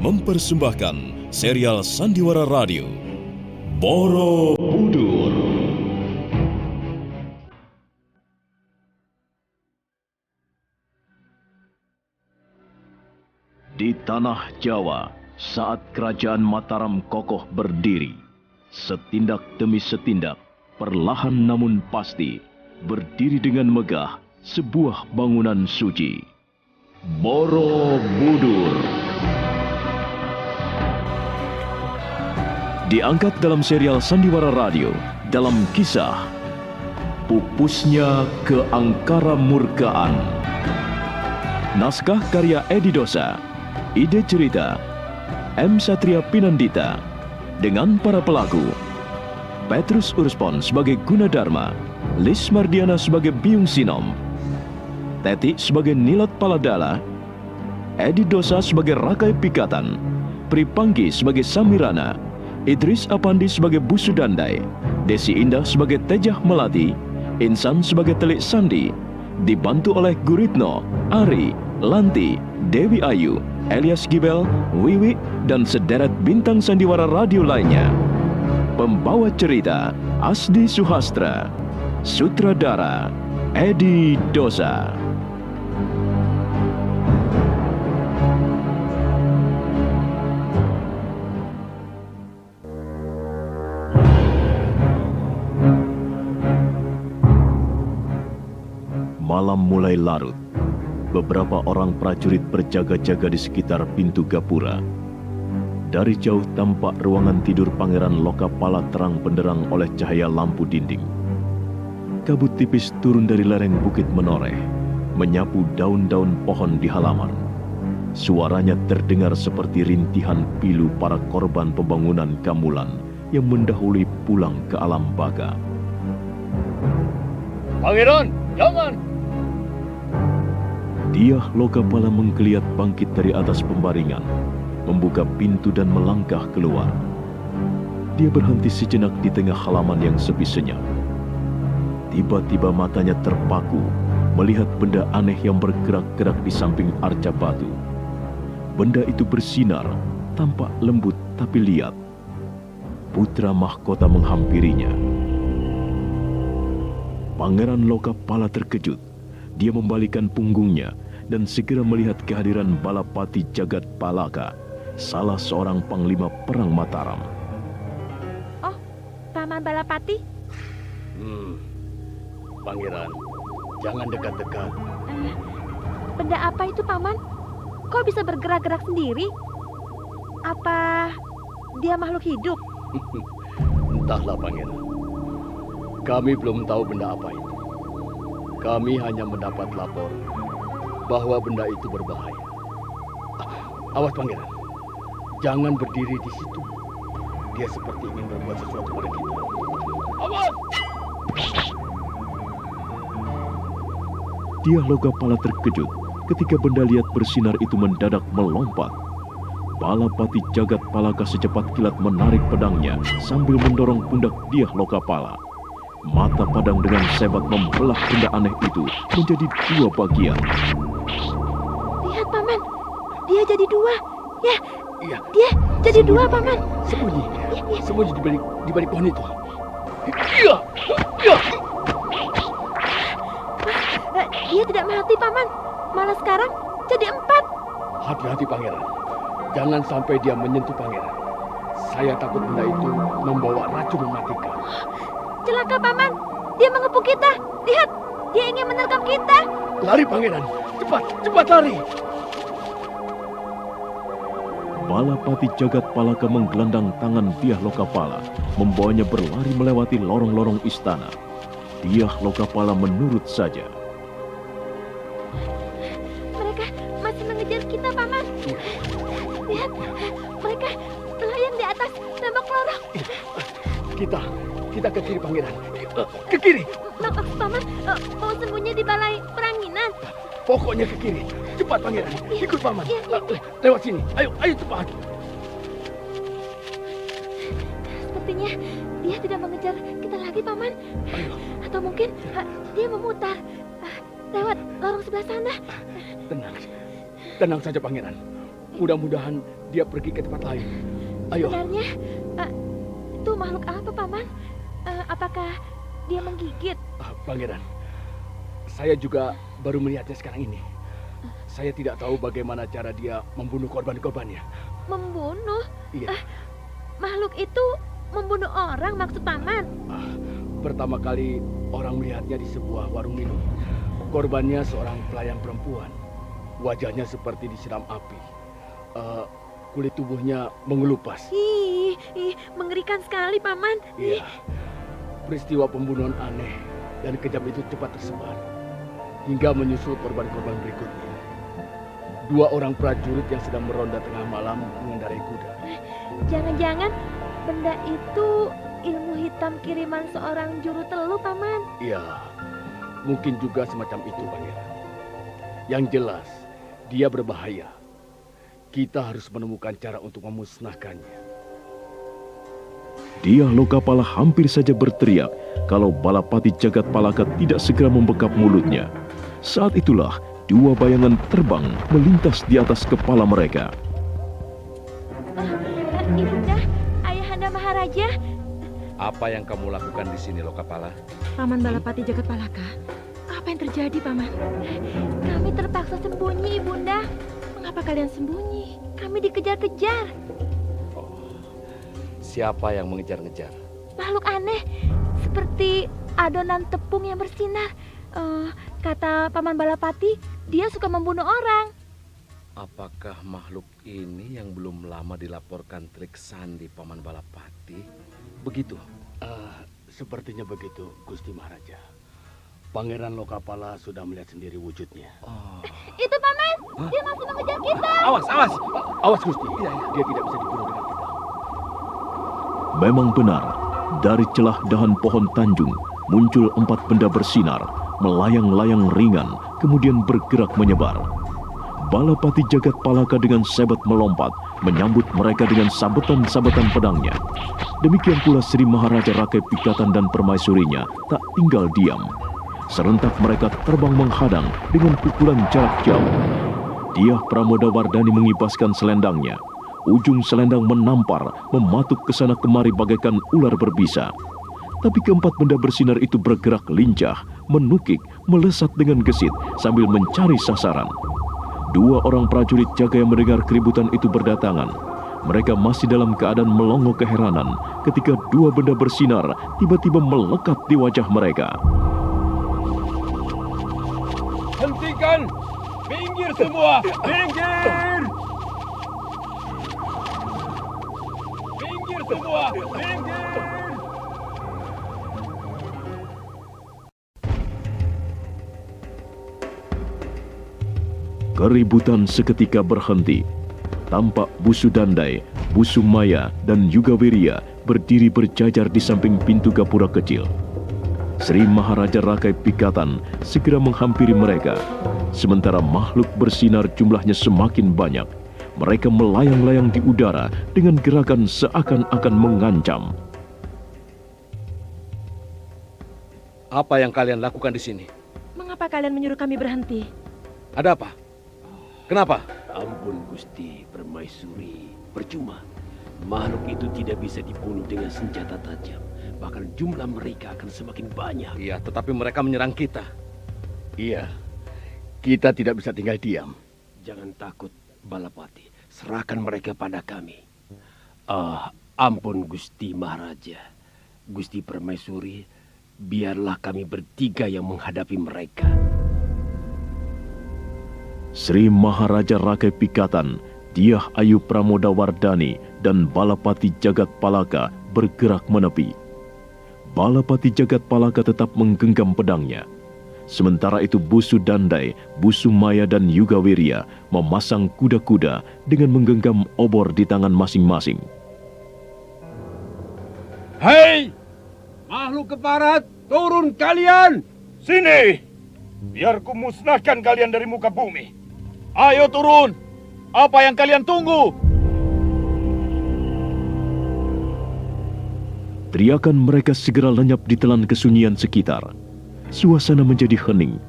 mempersembahkan serial Sandiwara Radio Borobudur. Di tanah Jawa, saat kerajaan Mataram kokoh berdiri, setindak demi setindak, perlahan namun pasti, berdiri dengan megah sebuah bangunan suci, Borobudur. Diangkat dalam serial Sandiwara Radio dalam kisah Pupusnya Keangkara Murkaan. Naskah karya Edi Dosa. Ide cerita M. Satria Pinandita. Dengan para pelaku Petrus Urspon sebagai Gunadarma, Lis Mardiana sebagai Biung Sinom, Teti sebagai Nilat Paladala, Edi Dosa sebagai Rakai Pikatan, Pripanggi sebagai Samirana, Idris Apandi sebagai Busudandai, Desi Indah sebagai Tejah Melati, Insan sebagai Telik Sandi, dibantu oleh Guritno, Ari, Lanti, Dewi Ayu, Elias Gibel, Wiwi, dan sederet bintang sandiwara radio lainnya. Pembawa cerita Asdi Suhastra, sutradara Edi Dosa. Malam mulai larut. Beberapa orang prajurit berjaga-jaga di sekitar pintu gapura. Dari jauh tampak ruangan tidur Pangeran Lokapala terang benderang oleh cahaya lampu dinding. Kabut tipis turun dari lereng bukit menoreh, menyapu daun-daun pohon di halaman. Suaranya terdengar seperti rintihan pilu para korban pembangunan Kamulan yang mendahului pulang ke alam baka. Pangeran, jangan! Diah Lokapala menggeliat bangkit dari atas pembaringan, membuka pintu dan melangkah keluar. Dia berhenti sejenak di tengah halaman yang sepi senyap. Tiba-tiba matanya terpaku melihat benda aneh yang bergerak-gerak di samping arca batu. Benda itu bersinar, tampak lembut tapi liat. Putra mahkota menghampirinya. Pangeran Lokapala terkejut. Dia membalikkan punggungnya dan segera melihat kehadiran Balapati Jagat Palaka, salah seorang panglima perang Mataram. Oh, Paman Balapati? Pangeran, jangan dekat-dekat. Benda apa itu, Paman? Kok bisa bergerak-gerak sendiri? Apa dia makhluk hidup? Entahlah, Pangeran. Kami belum tahu benda apa itu. Kami hanya mendapat lapor bahwa benda itu berbahaya. Awas, Pangeran. Jangan berdiri di situ. Dia seperti ingin berbuat sesuatu pada kita. Awas! Diah Lokapala terkejut ketika benda liat bersinar itu mendadak melompat. Balapati Jagat Palaka secepat kilat menarik pedangnya sambil mendorong pundak Diah Lokapala. Mata padang dengan sebat membelah benda aneh itu menjadi dua bagian. Lihat, Paman. Dia jadi dua. Ya, Iya. dia jadi dua, Paman. Sembunyi. Ya. Sembunyi di balik pohon itu. Iya. Iya. Dia tidak mati, Paman. Malah sekarang jadi 4. Hati-hati, Pangeran. Jangan sampai dia menyentuh Pangeran. Saya takut benda itu membawa racun mematikan. Celaka, Paman. Dia mengepung kita. Lihat, dia ingin menerkam kita. Lari, Pangeran. Cepat, cepat lari. Balapati Jagat Palaka menggelandang tangan Diah Lokapala, membawanya berlari melewati lorong-lorong istana. Diah Lokapala menurut saja. Mereka masih mengejar kita, Paman. Lihat, mereka melayang di atas tembok lorong. Kita ke kiri, Pangeran. Ke kiri. Maksud Paman mau sembunyi di balai peranginan. Pokoknya ke kiri. Cepat, Pangeran. Ikut Paman. Iya. Lewat sini. Ayo cepat. Sepertinya dia tidak mengejar kita lagi, Paman. Atau mungkin dia memutar lewat lorong sebelah sana. Tenang saja, Pangeran. Mudah-mudahan dia pergi ke tempat lain. Ayo. Sebenarnya, itu makhluk apa, Paman? Apakah dia menggigit? Pangeran, saya juga baru melihatnya sekarang ini. Saya tidak tahu bagaimana cara dia membunuh korban-korbannya. Membunuh? Iya. Makhluk itu membunuh orang maksud Paman? Pertama kali orang melihatnya di sebuah warung minum. Korbannya seorang pelayan perempuan. Wajahnya seperti disiram api. Kulit tubuhnya mengelupas. Ih, mengerikan sekali, Paman. Iya. Peristiwa pembunuhan aneh dan kejam itu cepat tersebar hingga menyusul korban-korban berikutnya. 2 orang prajurit yang sedang meronda tengah malam mengendarai kuda. Jangan-jangan benda itu ilmu hitam kiriman seorang juru teluh, Paman. Iya, mungkin juga semacam itu, Pangeran. Yang jelas, dia berbahaya. Kita harus menemukan cara untuk memusnahkannya. Dia Lokapala hampir saja berteriak kalau Balapati Jagatpalaka tidak segera membekap mulutnya. Saat itulah 2 bayangan terbang melintas di atas kepala mereka. Ibunda, Ayahanda Maharaja. Apa yang kamu lakukan di sini, Lokapala? Paman Balapati Jagatpalaka, apa yang terjadi, Paman? Kami terpaksa sembunyi, Ibunda. Mengapa kalian sembunyi? Kami dikejar-kejar. Siapa yang mengejar-ngejar? Makhluk aneh, seperti adonan tepung yang bersinar. Kata Paman Balapati, dia suka membunuh orang. Apakah makhluk ini yang belum lama dilaporkan trik sandi Paman Balapati? Begitu? Sepertinya begitu, Gusti Maharaja. Pangeran Lokapala sudah melihat sendiri wujudnya. Itu Paman, dia masih mengejar kita. Awas, awas! Awas, Gusti. Dia tidak bisa dibunuh dengan kita. Memang benar, dari celah dahan pohon tanjung muncul 4 benda bersinar, melayang-layang ringan, kemudian bergerak menyebar. Balapati Jagatpalaka dengan sebat melompat, menyambut mereka dengan sabetan-sabetan pedangnya. Demikian pula Sri Maharaja Rakai Pikatan dan permaisurinya tak tinggal diam. Serentak mereka terbang menghadang dengan pukulan jarak jauh. Diah Pramodawardhani mengibaskan selendangnya. Ujung selendang menampar, mematuk ke sana kemari bagaikan ular berbisa. Tapi keempat benda bersinar itu bergerak lincah, menukik, melesat dengan gesit sambil mencari sasaran. 2 orang prajurit jaga yang mendengar keributan itu berdatangan. Mereka masih dalam keadaan melongo keheranan ketika 2 benda bersinar tiba-tiba melekat di wajah mereka. Hentikan! Minggir semua! Minggir! Minggir semua! Minggir! Keributan seketika berhenti. Tampak Busu Dandai, Busu Maya, dan Yugawirya berdiri berjajar di samping pintu gapura kecil. Sri Maharaja Rakai Pikatan segera menghampiri mereka. Sementara makhluk bersinar jumlahnya semakin banyak. Mereka melayang-layang di udara dengan gerakan seakan-akan mengancam. Apa yang kalian lakukan di sini? Mengapa kalian menyuruh kami berhenti? Ada apa? Kenapa? Ampun Gusti Permaisuri, percuma. Makhluk itu tidak bisa dibunuh dengan senjata tajam. Bahkan jumlah mereka akan semakin banyak. Iya, tetapi mereka menyerang kita. Iya, kita tidak bisa tinggal diam. Jangan takut, Balapati. Serahkan mereka pada kami. Ampun Gusti Maharaja. Gusti Permaisuri, biarlah kami bertiga yang menghadapi mereka. Sri Maharaja Rakai Pikatan, Diah Ayu Pramodawardhani, dan Balapati Jagatpalaka bergerak menepi. Balapati Jagatpalaka tetap menggenggam pedangnya. Sementara itu Busu Dandai, Busu Maya, dan Yugawirya memasang kuda-kuda dengan menggenggam obor di tangan masing-masing. Hei! Makhluk keparat, turun kalian! Sini! Biar ku musnahkan kalian dari muka bumi. Ayo turun! Apa yang kalian tunggu? Teriakan mereka segera lenyap di telan kesunyian sekitar. Suasana menjadi hening.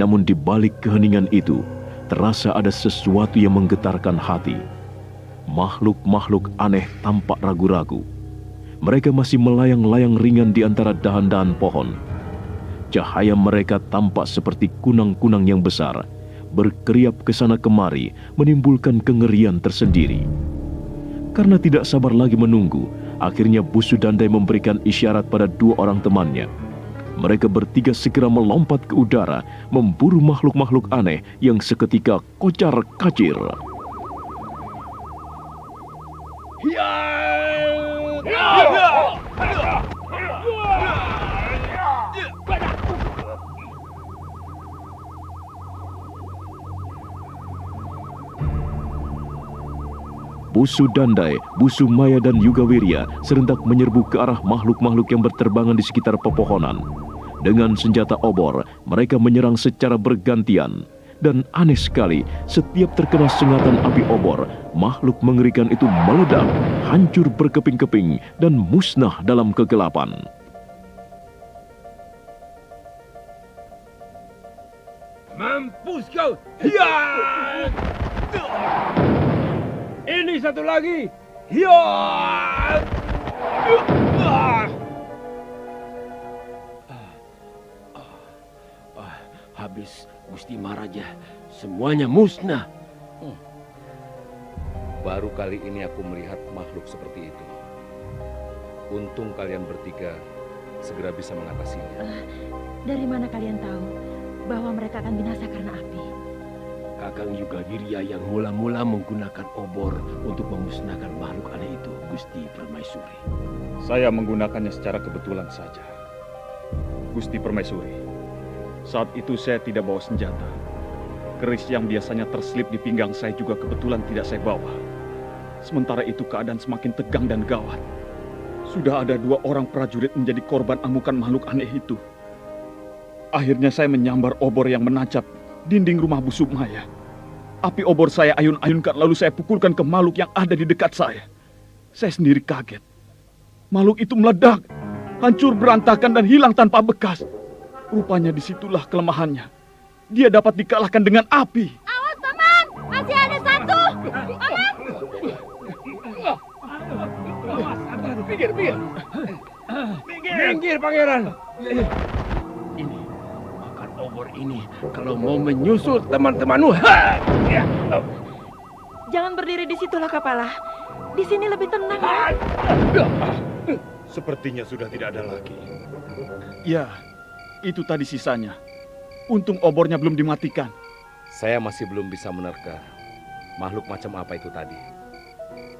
Namun di balik keheningan itu, terasa ada sesuatu yang menggetarkan hati. Makhluk-makhluk aneh tampak ragu-ragu. Mereka masih melayang-layang ringan di antara dahan-dahan pohon. Cahaya mereka tampak seperti kunang-kunang yang besar, berkeriap ke sana kemari, menimbulkan kengerian tersendiri. Karena tidak sabar lagi menunggu, akhirnya Bu Sudandai memberikan isyarat pada dua orang temannya. Mereka bertiga segera melompat ke udara, memburu makhluk-makhluk aneh yang seketika kocar-kacir. Bu Sudandai, Bu Sumaya, dan Yugawirya serentak menyerbu ke arah makhluk-makhluk yang berterbangan di sekitar pepohonan. Dengan senjata obor, mereka menyerang secara bergantian. Dan aneh sekali, setiap terkena sengatan api obor, makhluk mengerikan itu meledak, hancur berkeping-keping, dan musnah dalam kegelapan. Mampus kau! Hiya! Ini satu lagi! Hiya! Habis Gusti Maharaja, semuanya musnah. Baru kali ini aku melihat makhluk seperti itu. Untung kalian bertiga segera bisa mengatasinya. Dari mana kalian tahu bahwa mereka akan binasa karena api? Kakang Yugawirya yang mula-mula menggunakan obor untuk memusnahkan makhluk aneh itu, Gusti Permaisuri. Saya menggunakannya secara kebetulan saja. Gusti Permaisuri, saat itu saya tidak bawa senjata. Keris yang biasanya terselip di pinggang saya juga kebetulan tidak saya bawa. Sementara itu keadaan semakin tegang dan gawat. Sudah ada 2 orang prajurit menjadi korban amukan makhluk aneh itu. Akhirnya saya menyambar obor yang menancap dinding rumah Bu Sumaya. Api obor saya ayun-ayunkan lalu saya pukulkan ke makhluk yang ada di dekat saya. Saya sendiri kaget. Makhluk itu meledak, hancur berantakan dan hilang tanpa bekas. Rupanya disitulah kelemahannya. Dia dapat dikalahkan dengan api. Awas, Paman! Masih ada satu! Paman! Pinggir! Minggir, Pangeran! Ini, makan obor ini kalau mau menyusul teman-temanmu. Jangan berdiri di situlah, Kapala. Di sini lebih tenang. Sepertinya sudah tidak ada lagi. Ya, itu tadi sisanya. Untung obornya belum dimatikan. Saya masih belum bisa menerka makhluk macam apa itu tadi.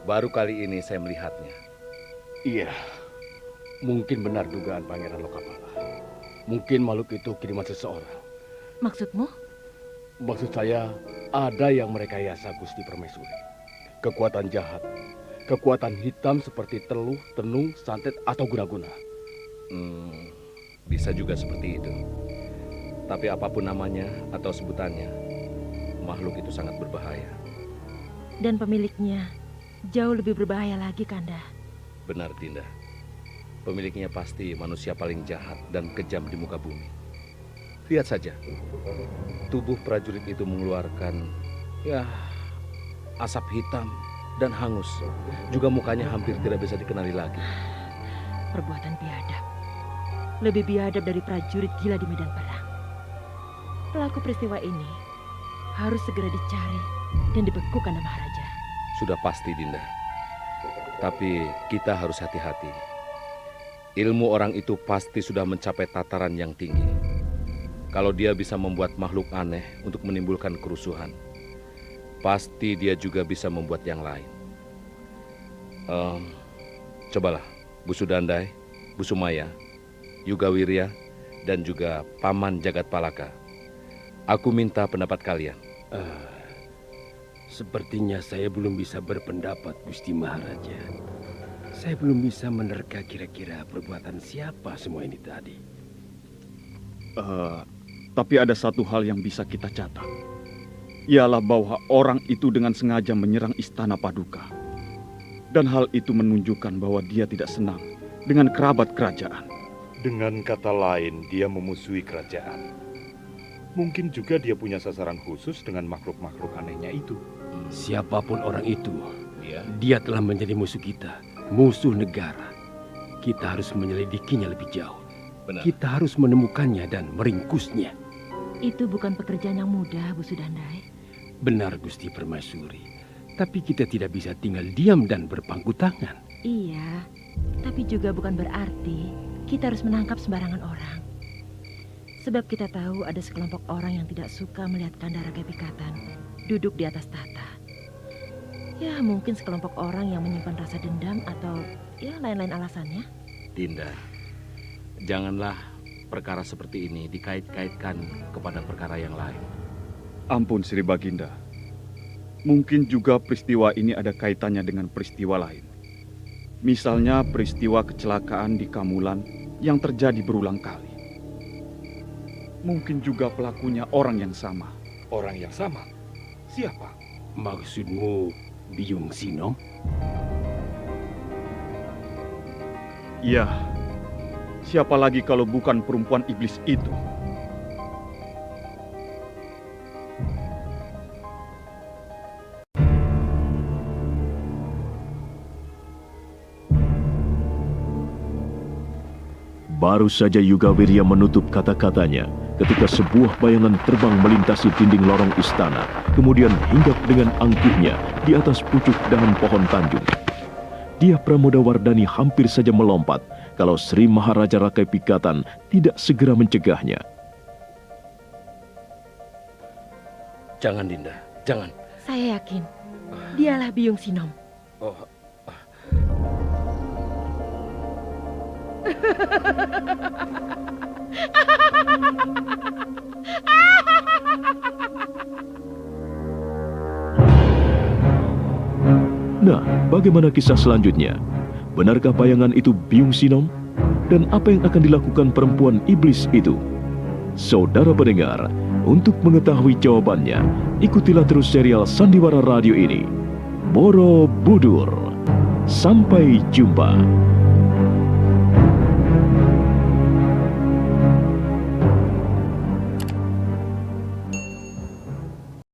Baru kali ini saya melihatnya. Iya, mungkin benar dugaan Pangeran Lokapala. Mungkin makhluk itu kiriman seseorang. Maksudmu? Maksud saya, ada yang merekayasa Gusti Permaisuri. Kekuatan jahat, kekuatan hitam seperti teluh, tenung, santet, atau guna-guna. Bisa juga seperti itu. Tapi apapun namanya atau sebutannya, makhluk itu sangat berbahaya. Dan pemiliknya jauh lebih berbahaya lagi, Kanda. Benar, Dinda. Pemiliknya pasti manusia paling jahat dan kejam di muka bumi. Lihat saja, tubuh prajurit itu mengeluarkan asap hitam dan hangus. Juga mukanya hampir tidak bisa dikenali lagi. Perbuatan biadab. Lebih biadab dari prajurit gila di medan perang. Pelaku peristiwa ini harus segera dicari dan dibekukan oleh Maharaja. Sudah pasti, Dinda. Tapi kita harus hati-hati. Ilmu orang itu pasti sudah mencapai tataran yang tinggi. Kalau dia bisa membuat makhluk aneh untuk menimbulkan kerusuhan, pasti dia juga bisa membuat yang lain. Cobalah, Bu Sudandai, Bu Sumaya, Yugawirya, dan juga Paman Jagatpalaka. Aku minta pendapat kalian. Sepertinya saya belum bisa berpendapat, Gusti Maharaja. Saya belum bisa menerka kira-kira perbuatan siapa semua ini tadi. Tapi ada satu hal yang bisa kita catat. Ialah bahwa orang itu dengan sengaja menyerang istana Paduka. Dan hal itu menunjukkan bahwa dia tidak senang dengan kerabat kerajaan. Dengan kata lain, dia memusuhi kerajaan. Mungkin juga dia punya sasaran khusus dengan makhluk-makhluk anehnya itu. Siapapun orang itu, Ya. dia telah menjadi musuh kita, musuh negara. Kita harus menyelidikinya lebih jauh. Benar. Kita harus menemukannya dan meringkusnya. Itu bukan pekerjaan yang mudah, Bu Sudandai. Benar, Gusti Permaisuri. Tapi kita tidak bisa tinggal diam dan berpangku tangan. Iya, tapi juga bukan berarti kita harus menangkap sembarangan orang. Sebab kita tahu ada sekelompok orang yang tidak suka melihat Kandara Kepikatan duduk di atas tahta. Ya, mungkin sekelompok orang yang menyimpan rasa dendam atau ya lain-lain alasannya. Dinda, janganlah perkara seperti ini dikait-kaitkan kepada perkara yang lain. Ampun Sri Baginda. Mungkin juga peristiwa ini ada kaitannya dengan peristiwa lain. Misalnya peristiwa kecelakaan di Kamulan yang terjadi berulang kali. Mungkin juga pelakunya orang yang sama. Orang yang sama? Siapa? Maksudmu Biyung Sinom? Iya. Siapa lagi kalau bukan perempuan iblis itu? Baru saja Yuga Wirya menutup kata-katanya ketika sebuah bayangan terbang melintasi dinding lorong istana, kemudian hinggap dengan angkuhnya di atas pucuk dahan pohon tanjung. Dia Pramodawardhani hampir saja melompat kalau Sri Maharaja Rakai Pikatan tidak segera mencegahnya. Jangan, Dinda, jangan. Saya yakin dialah Biyung Sinom. Oh, Nah, bagaimana kisah selanjutnya? Benarkah bayangan itu Biyung Sinom? Dan apa yang akan dilakukan perempuan iblis itu? Saudara pendengar, untuk mengetahui jawabannya, ikutilah terus serial Sandiwara Radio ini. Borobudur. Sampai jumpa.